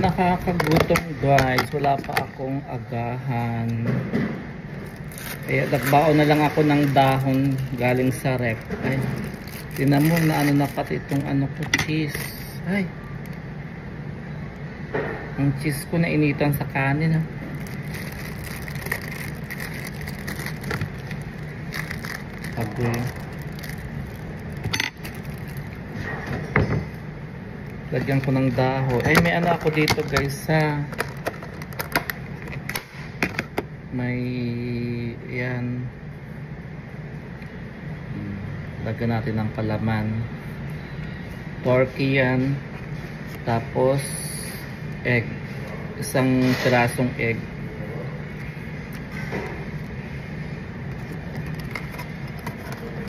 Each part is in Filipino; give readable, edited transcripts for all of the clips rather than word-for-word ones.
Nakakagutom guys, wala pa akong agahan. Kaya nagbaon na lang ako ng dahon galing sa rep. Ay, tinan mo na ano na pati itong ano ko, cheese. Ay, ang cheese ko na initan sa kanin ha. Agoy. Lagyan ko ng dahon. Ay, may ano ako dito guys ha. May yan. Lagyan natin ng palaman. Porky yan. Tapos egg. Isang pirasong egg.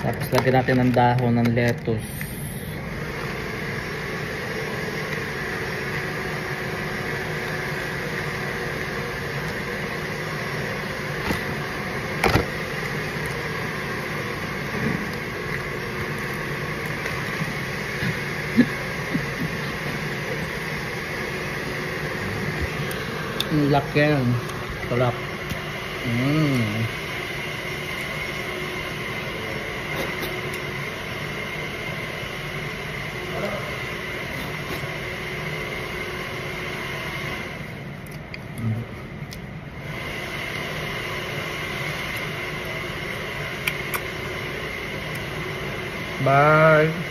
Tapos lagyan natin ng dahon ng lettuce. Ang laki. Sarap. Bye.